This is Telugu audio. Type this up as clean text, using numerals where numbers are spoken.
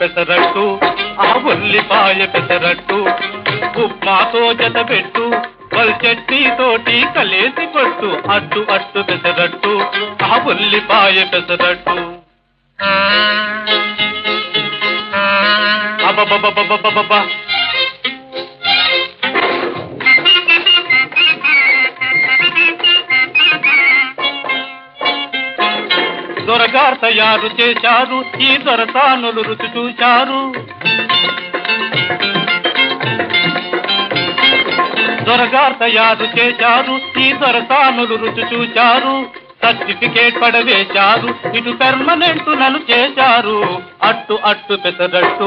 పెసరట్టు ఆ ఉల్లిపాయ పెసరట్టు ఉప్మాతో జత పెట్టు చట్నీ తోటి కలేసి కొట్టు అట్టు అట్టు పెసరట్టు ఆ ఉల్లిపాయ పెసరట్టు అబ్బబ్బబ్బబ్బబ్బబ్బా దొరగారు తయారు చేశారు ఈ దొరసానులు రుచి చూశారు దొరగారు తయారు చేశారు ఈ దొరసానులు రుచి చూశారు సర్టిఫికేట్ పడవేశారు ఇటు పర్మనెంట్ నన్ను చేశారు అట్టు అట్టు పెసరట్టు